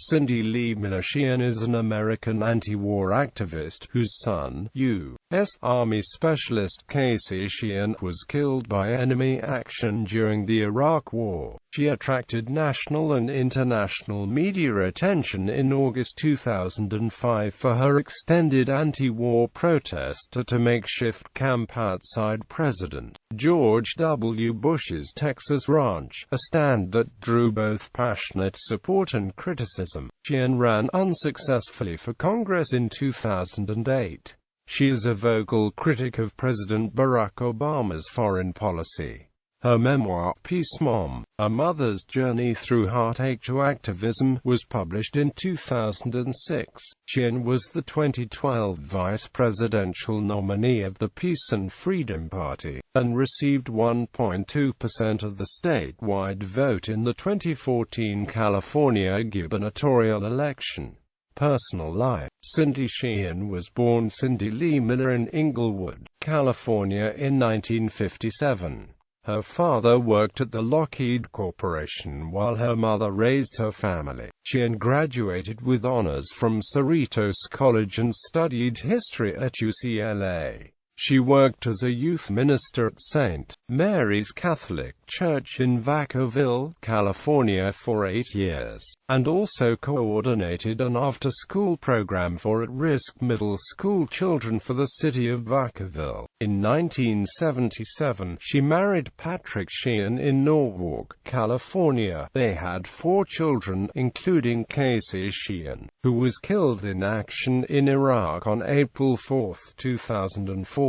Cindy Lee Miller Sheehan is an American anti-war activist whose son, U.S. Army Specialist Casey Sheehan, was killed by enemy action during the Iraq War. She attracted national and international media attention in August 2005 for her extended anti-war protest at a makeshift camp outside President George W. Bush's Texas ranch, a stand that drew both passionate support and criticism. Sheehan ran unsuccessfully for Congress in 2008. She is a vocal critic of President Barack Obama's foreign policy. Her memoir, Peace Mom: A Mother's Journey Through Heartache to Activism, was published in 2006. Sheehan was the 2012 vice presidential nominee of the Peace and Freedom Party, and received 1.2% of the statewide vote in the 2014 California gubernatorial election. Personal life. Cindy Sheehan was born Cindy Lee Miller in Inglewood, California in 1957. Her father worked at the Lockheed Corporation while her mother raised her family. Sheehan graduated with honors from Cerritos College and studied history at UCLA. She worked as a youth minister at St. Mary's Catholic Church in Vacaville, California for 8 years, and also coordinated an after-school program for at-risk middle school children for the city of Vacaville. In 1977, she married Patrick Sheehan in Norwalk, California. They had 4 children, including Casey Sheehan, who was killed in action in Iraq on April 4, 2004.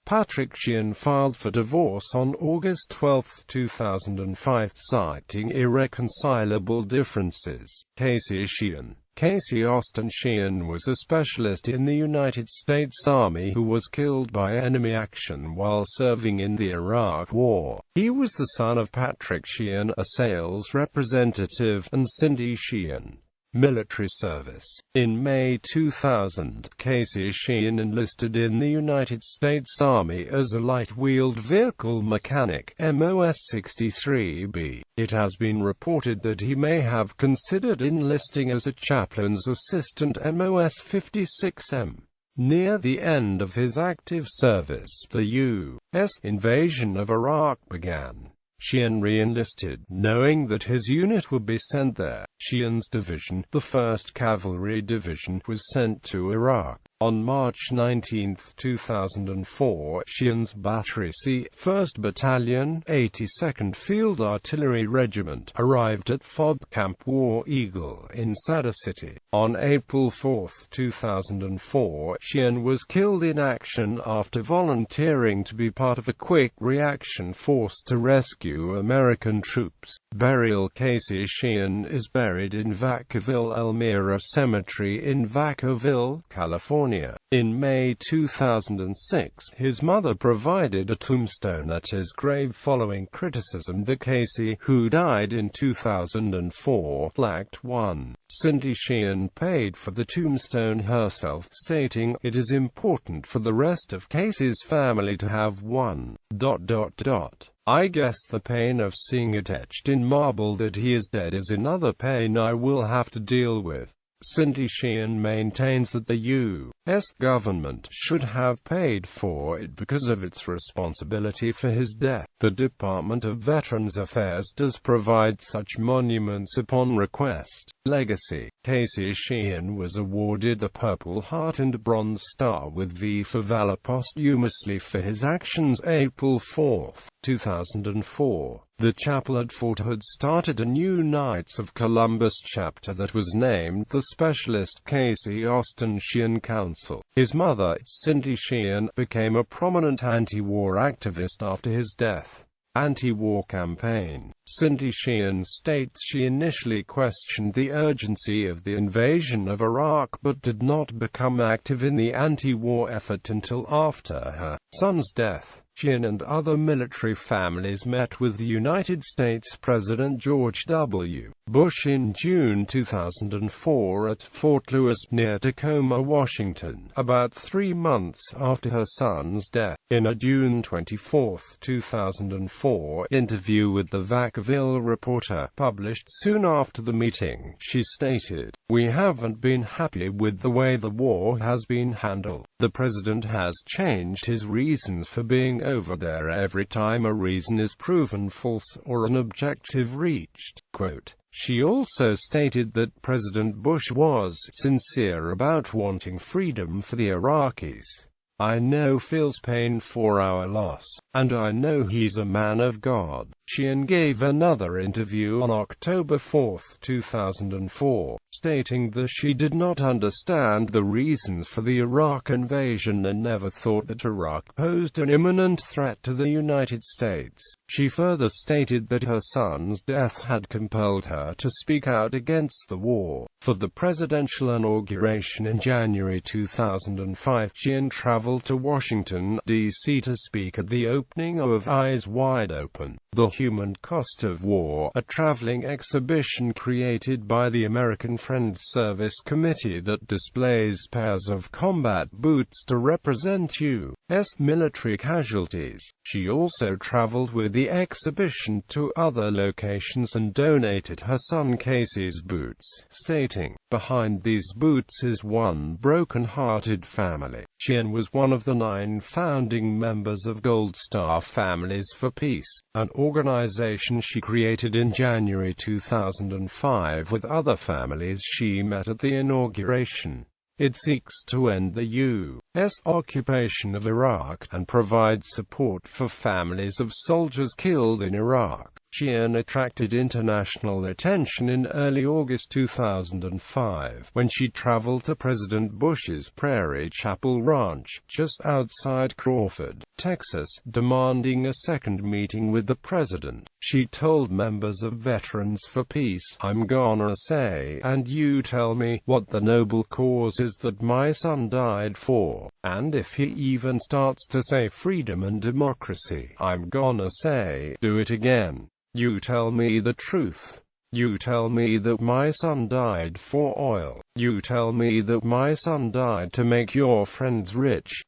Patrick Sheehan filed for divorce on August 12, 2005, citing irreconcilable differences. Casey Sheehan. Casey Austin Sheehan was a specialist in the United States Army who was killed by enemy action while serving in the Iraq War. He was the son of Patrick Sheehan, a sales representative, and Cindy Sheehan. Military service. In May 2000, Casey Sheehan enlisted in the United States Army as a light-wheeled vehicle mechanic, MOS 63B. It has been reported that he may have considered enlisting as a chaplain's assistant, MOS 56M. Near the end of his active service, the U.S. invasion of Iraq began. Sheehan re-enlisted, knowing that his unit would be sent there. Sheehan's division, the 1st Cavalry Division, was sent to Iraq. On March 19, 2004, Sheehan's Battery C, 1st Battalion, 82nd Field Artillery Regiment, arrived at FOB Camp War Eagle in Sadr City. On April 4, 2004, Sheehan was killed in action after volunteering to be part of a quick reaction force to rescue American troops. Burial. Casey Sheehan is buried in Vacaville Elmira Cemetery in Vacaville, California. In May 2006, his mother provided a tombstone at his grave following criticism that Casey, who died in 2004, lacked one. Cindy Sheehan paid for the tombstone herself, stating, "It is important for the rest of Casey's family to have one. I guess the pain of seeing it etched in marble that he is dead is another pain I will have to deal with." Cindy Sheehan maintains that the U.S. government should have paid for it because of its responsibility for his death. The Department of Veterans Affairs does provide such monuments upon request. Legacy. Casey Sheehan was awarded the Purple Heart and Bronze Star with V for Valor posthumously for his actions. April 4, 2004. The chapel at Fort Hood started a new Knights of Columbus chapter that was named the Specialist Casey Austin Sheehan Council. His mother, Cindy Sheehan, became a prominent anti-war activist after his death. Anti-war campaign. Cindy Sheehan states she initially questioned the urgency of the invasion of Iraq but did not become active in the anti-war effort until after her son's death. Sheehan and other military families met with the United States President George W. Bush in June 2004 at Fort Lewis, near Tacoma, Washington, about 3 months after her son's death. In a June 24, 2004 interview with the Vacaville Reporter, published soon after the meeting, she stated, "We haven't been happy with the way the war has been handled. The president has changed his reasons for being over there every time a reason is proven false or an objective reached." Quote. She also stated that President Bush was sincere about wanting freedom for the Iraqis. "I know feels pain for our loss, and I know he's a man of God." Sheehan gave another interview on October 4, 2004, stating that she did not understand the reasons for the Iraq invasion and never thought that Iraq posed an imminent threat to the United States. She further stated that her son's death had compelled her to speak out against the war. For the presidential inauguration in January 2005, Sheehan traveled to Washington, D.C. to speak at the opening of Eyes Wide Open, The Human Cost of War, a traveling exhibition created by the American Friends Service Committee that displays pairs of combat boots to represent U.S. military casualties. She also traveled with the exhibition to other locations and donated her son Casey's boots, stating, "Behind these boots is one broken-hearted family." Sheehan was one of the 9 founding members of Gold Star Families for Peace, an organization she created in January 2005 with other families she met at the inauguration. It seeks to end the U.S. occupation of Iraq and provide support for families of soldiers killed in Iraq. Sheehan attracted international attention in early August 2005, when she traveled to President Bush's Prairie Chapel Ranch, just outside Crawford, Texas, demanding a second meeting with the president. She told members of Veterans for Peace, "I'm gonna say, and you tell me, what the noble cause is that my son died for, and if he even starts to say freedom and democracy, I'm gonna say, do it again. You tell me the truth. You tell me that my son died for oil. You tell me that my son died to make your friends rich, ...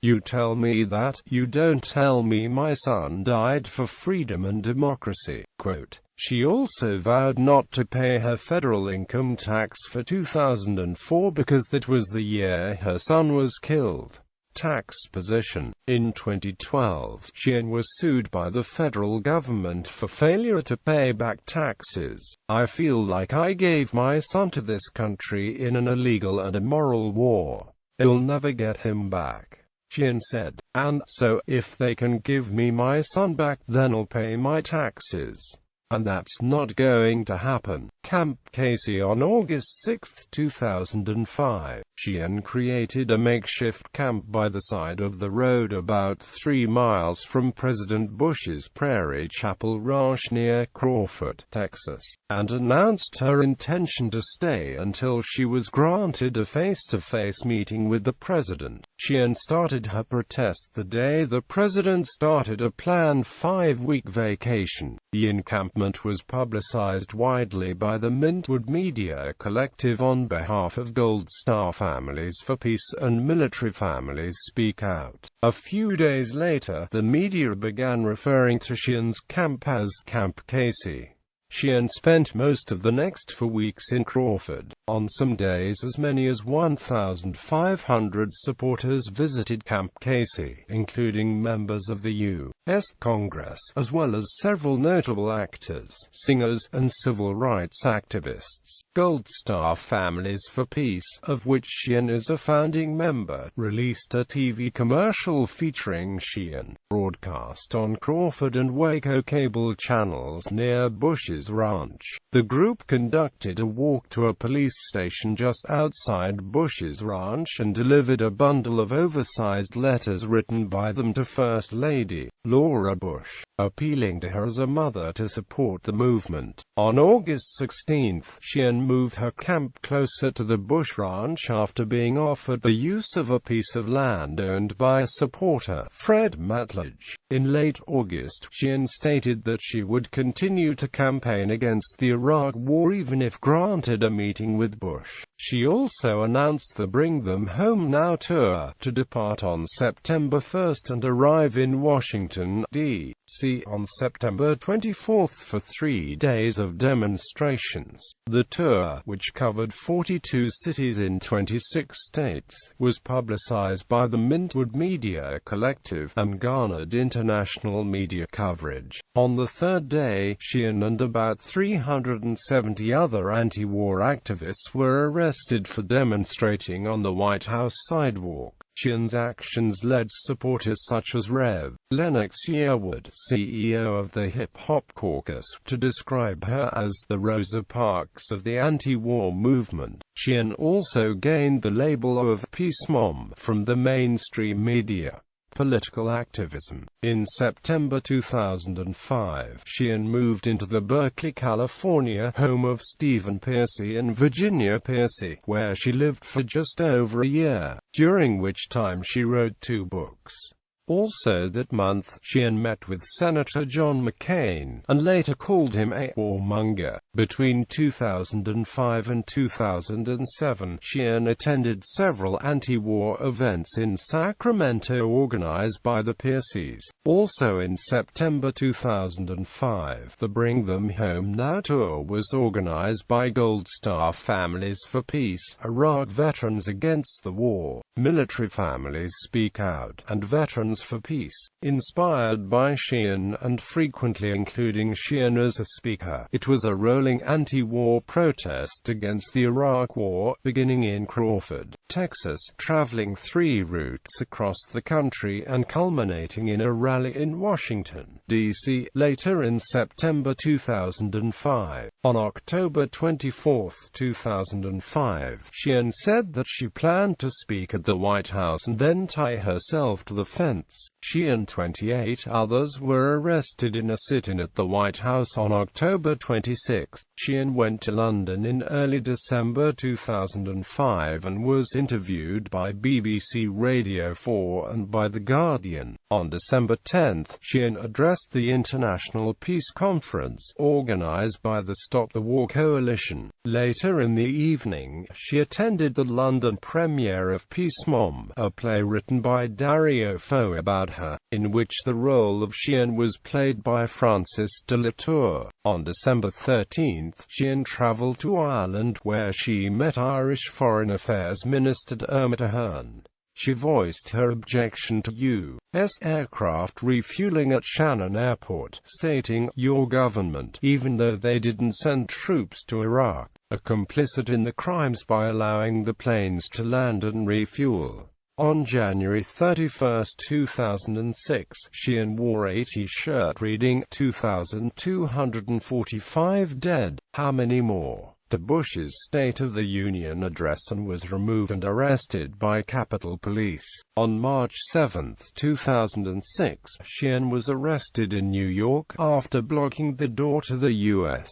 You tell me that. You don't tell me my son died for freedom and democracy." Quote. She also vowed not to pay her federal income tax for 2004 because that was the year her son was killed. Tax position. In 2012, Sheehan was sued by the federal government for failure to pay back taxes. "I feel like I gave my son to this country in an illegal and immoral war. I'll never get him back," Sheehan said. "And so, if they can give me my son back, then I'll pay my taxes. And that's not going to happen." Camp Casey. On August 6, 2005, Sheehan created a makeshift camp by the side of the road about 3 miles from President Bush's Prairie Chapel Ranch near Crawford, Texas, and announced her intention to stay until she was granted a face-to-face meeting with the president. Sheehan started her protest the day the president started a planned 5-week vacation. The encampment was publicized widely by the Mintwood Media Collective on behalf of Gold Star Families for Peace and Military Families Speak Out. A few days later, the media began referring to Sheehan's camp as Camp Casey. Sheehan spent most of the next 4 weeks in Crawford. On some days as many as 1,500 supporters visited Camp Casey, including members of the U.S. Congress, as well as several notable actors, singers, and civil rights activists. Gold Star Families for Peace, of which Sheehan is a founding member, released a TV commercial featuring Sheehan, broadcast on Crawford and Waco cable channels near Bush's Bush's ranch. The group conducted a walk to a police station just outside Bush's ranch and delivered a bundle of oversized letters written by them to First Lady Laura Bush, appealing to her as a mother to support the movement. On August 16, Sheehan moved her camp closer to the Bush ranch after being offered the use of a piece of land owned by a supporter, Fred Matledge. In late August, Sheehan stated that she would continue to campaign against the Iraq War even if granted a meeting with Bush. She also announced the Bring Them Home Now tour, to depart on September 1 and arrive in Washington, D.C. on September 24 for 3 days of demonstrations. The tour, which covered 42 cities in 26 states, was publicized by the Mintwood Media Collective and garnered international media coverage. On the third day, Sheehan and about 370 other anti-war activists were arrested for demonstrating on the White House sidewalk. Sheehan's actions led supporters such as Rev. Lennox Yearwood, CEO of the Hip Hop Caucus, to describe her as the Rosa Parks of the anti-war movement. Sheehan also gained the label of Peace Mom from the mainstream media. Political activism. In September 2005, Sheehan moved into the Berkeley, California home of Stephen Pearcy and Virginia Pearcy, where she lived for just over a year, during which time she wrote 2 books. Also that month, Sheehan met with Senator John McCain, and later called him a warmonger. Between 2005 and 2007, Sheehan attended several anti-war events in Sacramento organized by the Pearcys. Also in September 2005, the Bring Them Home Now tour was organized by Gold Star Families for Peace, Iraq Veterans Against the War, Military Families Speak Out, and Veterans for Peace, inspired by Sheehan and frequently including Sheehan as a speaker. It was a rolling anti-war protest against the Iraq War, beginning in Crawford, Texas, traveling 3 routes across the country and culminating in a rally in Washington, D.C. later in September 2005. On October 24, 2005, Sheehan said that she planned to speak at the White House and then tie herself to the fence. She and 28 others were arrested in a sit-in at the White House on October 26. Sheehan went to London in early December 2005 and was interviewed by BBC Radio 4 and by The Guardian. On December 10, Sheehan addressed the International Peace Conference, organized by the Stop the War Coalition. Later in the evening, she attended the London premiere of Peace Mom, a play written by Dario Fo about her, in which the role of Sheehan was played by Francis de la Tour. On December 13, Sheehan travelled to Ireland, where she met Irish Foreign Affairs Minister Dermot Ahern. She voiced her objection to U.S. aircraft refueling at Shannon Airport, stating, "Your government, even though they didn't send troops to Iraq, are complicit in the crimes by allowing the planes to land and refuel." On January 31, 2006, Sheehan wore a T-shirt reading, 2,245 dead, how many more? to Bush's State of the Union address and was removed and arrested by Capitol Police. On March 7, 2006, Sheehan was arrested in New York after blocking the door to the U.S.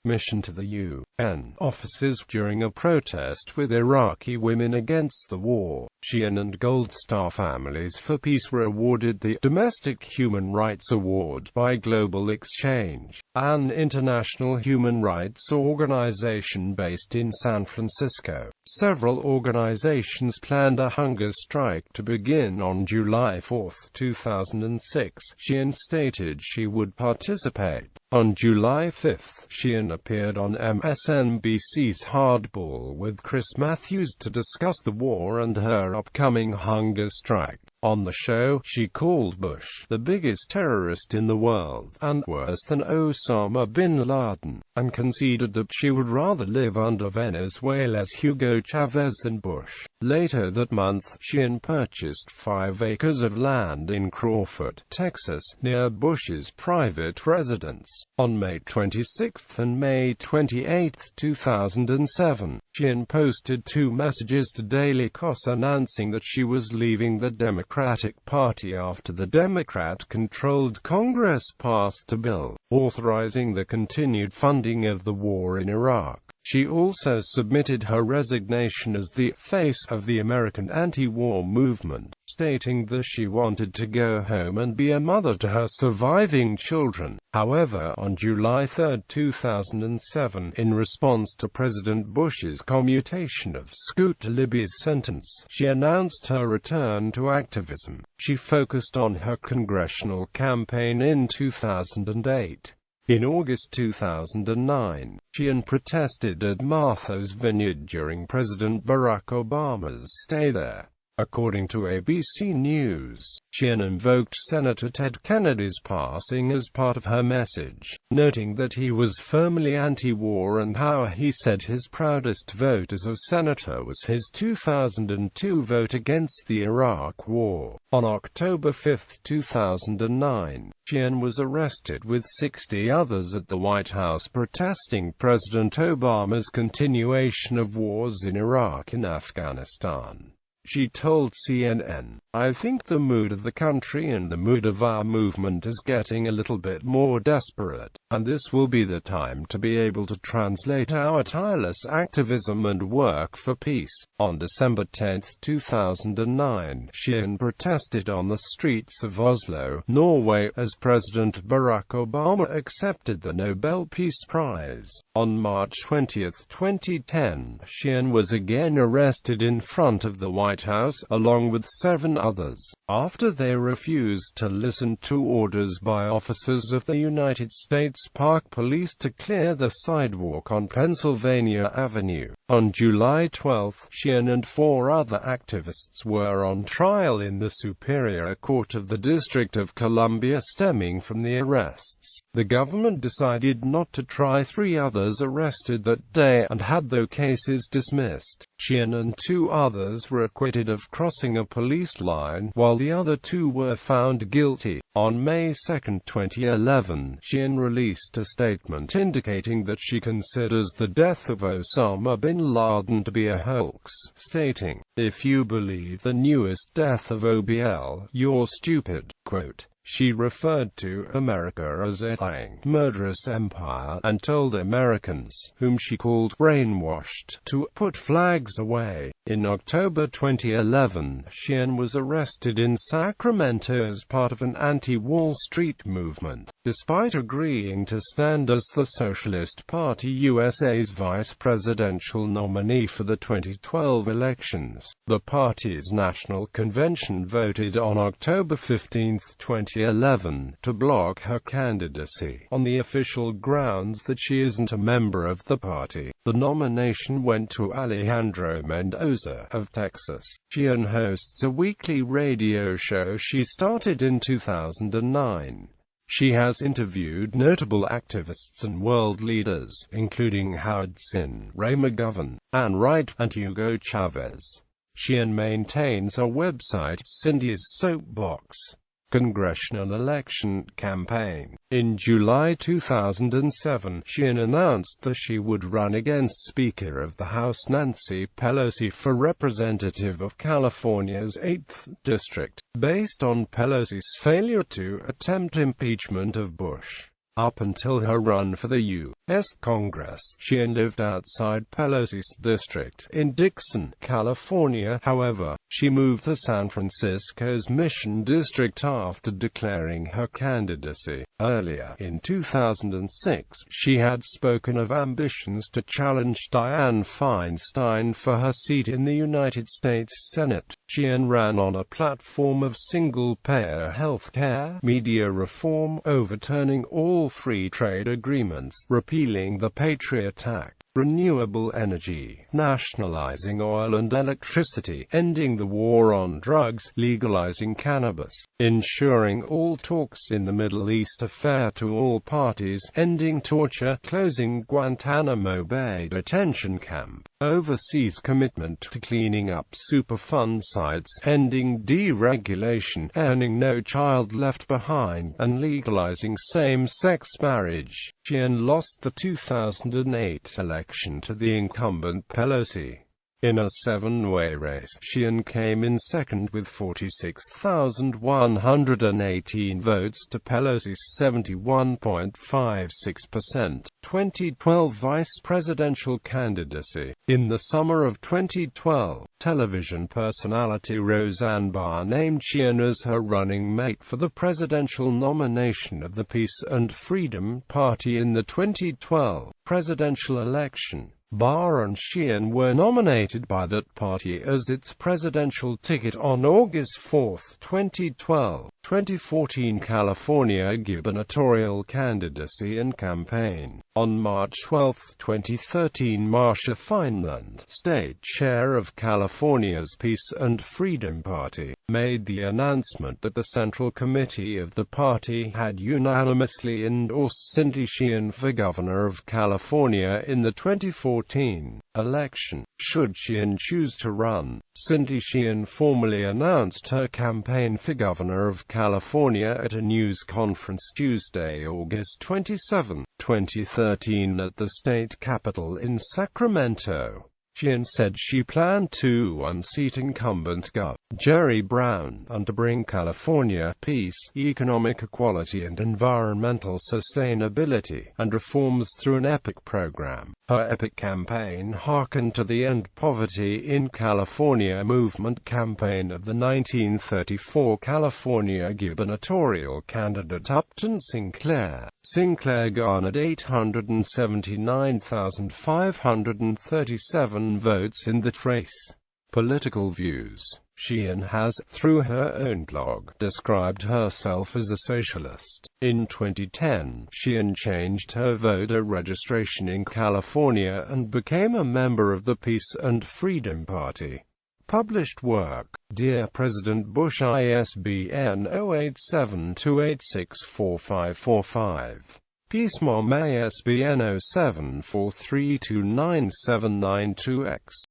mission to the UN offices during a protest with Iraqi women against the war. Sheehan and Gold Star Families for Peace were awarded the Domestic Human Rights Award by Global Exchange, an international human rights organization based in San Francisco. Several organizations planned a hunger strike to begin on July 4, 2006. Sheehan stated she would participate. On July 5, Sheehan appeared on MSNBC's Hardball with Chris Matthews to discuss the war and her upcoming hunger strike. On the show, she called Bush the biggest terrorist in the world, and worse than Osama bin Laden, and conceded that she would rather live under Venezuela's Hugo Chavez than Bush. Later that month, Sheehan purchased 5 acres of land in Crawford, Texas, near Bush's private residence. On May 26 and May 28, 2007, Sheehan posted 2 messages to Daily Kos announcing that she was leaving the Democratic Party after the Democrat-controlled Congress passed a bill authorizing the continued funding of the war in Iraq. She also submitted her resignation as the face of the American anti-war movement, stating that she wanted to go home and be a mother to her surviving children. However, on July 3, 2007, in response to President Bush's commutation of Scout Libby's sentence, she announced her return to activism. She focused on her congressional campaign in 2008. In August 2009, Sheehan protested at Martha's Vineyard during President Barack Obama's stay there. According to ABC News, Sheehan invoked Senator Ted Kennedy's passing as part of her message, noting that he was firmly anti-war and how he said his proudest vote as a senator was his 2002 vote against the Iraq War. On October 5, 2009, Sheehan was arrested with 60 others at the White House protesting President Obama's continuation of wars in Iraq and Afghanistan. She told CNN, "I think the mood of the country and the mood of our movement is getting a little bit more desperate, and this will be the time to be able to translate our tireless activism and work for peace." On December 10, 2009, Sheehan protested on the streets of Oslo, Norway, as President Barack Obama accepted the Nobel Peace Prize. On March 20, 2010, Sheehan was again arrested in front of the White House, along with 7 others, after they refused to listen to orders by officers of the United States Park Police to clear the sidewalk on Pennsylvania Avenue. On July 12, Sheehan and 4 other activists were on trial in the Superior Court of the District of Columbia stemming from the arrests. The government decided not to try 3 others arrested that day and had their cases dismissed. Sheehan and 2 others were acquitted of crossing a police line, while the other 2 were found guilty. On May 2, 2011, Sheehan released a statement indicating that she considers the death of Osama bin Laden to be a hoax, stating, "If you believe the newest death of OBL, you're stupid." Quote. She referred to America as a lying, murderous empire, and told Americans, whom she called brainwashed, to put flags away. In October 2011, Sheehan was arrested in Sacramento as part of an anti-Wall Street movement, despite agreeing to stand as the Socialist Party USA's vice presidential nominee for the 2012 elections. The party's national convention voted on October 15, 2011, to block her candidacy, on the official grounds that she isn't a member of the party. The nomination went to Alejandro Mendoza of Texas. Sheehan hosts a weekly radio show she started in 2009. She has interviewed notable activists and world leaders, including Howard Zinn, Ray McGovern, Ann Wright, and Hugo Chavez. Sheehan maintains a website, Cindy's Soapbox. Congressional election campaign. In July 2007, Sheehan announced that she would run against Speaker of the House Nancy Pelosi for Representative of California's 8th District, based on Pelosi's failure to attempt impeachment of Bush. Up until her run for the U.S. Congress, Sheehan lived outside Pelosi's district in Dixon, California. However, she moved to San Francisco's Mission District after declaring her candidacy. Earlier, in 2006, she had spoken of ambitions to challenge Dianne Feinstein for her seat in the United States Senate. Sheehan ran on a platform of single-payer health care, media reform, overturning all free trade agreements, repealing the Patriot Act, renewable energy, nationalizing oil and electricity, ending the war on drugs, legalizing cannabis, ensuring all talks in the Middle East are fair to all parties, ending torture, closing Guantanamo Bay detention camp, overseas commitment to cleaning up Superfund sites, ending deregulation, earning No Child Left Behind, and legalizing same-sex marriage. Sheehan lost the 2008 election to the incumbent Pelosi. In a seven-way race, Sheehan came in second with 46,118 votes to Pelosi's 71.56%. 2012 vice presidential candidacy. In the summer of 2012, television personality Roseanne Barr named Sheehan as her running mate for the presidential nomination of the Peace and Freedom Party in the 2012 presidential election. Barr and Sheehan were nominated by that party as its presidential ticket on August 4, 2012. 2014 California gubernatorial candidacy and campaign. On March 12, 2013, Marsha Fineland, state chair of California's Peace and Freedom Party, made the announcement that the Central Committee of the party had unanimously endorsed Cindy Sheehan for governor of California in the 2014 election. Should Sheehan choose to run, Cindy Sheehan formally announced her campaign for governor of California at a news conference Tuesday, August 27, 2013 at the state capitol in Sacramento. Sheehan said she planned to unseat incumbent Gov. Jerry Brown, and to bring California peace, economic equality and environmental sustainability, and reforms through an EPIC program. Her EPIC campaign hearkened to the End Poverty in California movement campaign of the 1934 California gubernatorial candidate Upton Sinclair. Sinclair garnered 879,537 votes in that race. Political views. Sheehan has, through her own blog, described herself as a socialist. In 2010, Sheehan changed her voter registration in California and became a member of the Peace and Freedom Party. Published work. Dear President Bush, ISBN 08728645545. Peace Mom, ISBN 0743297992X.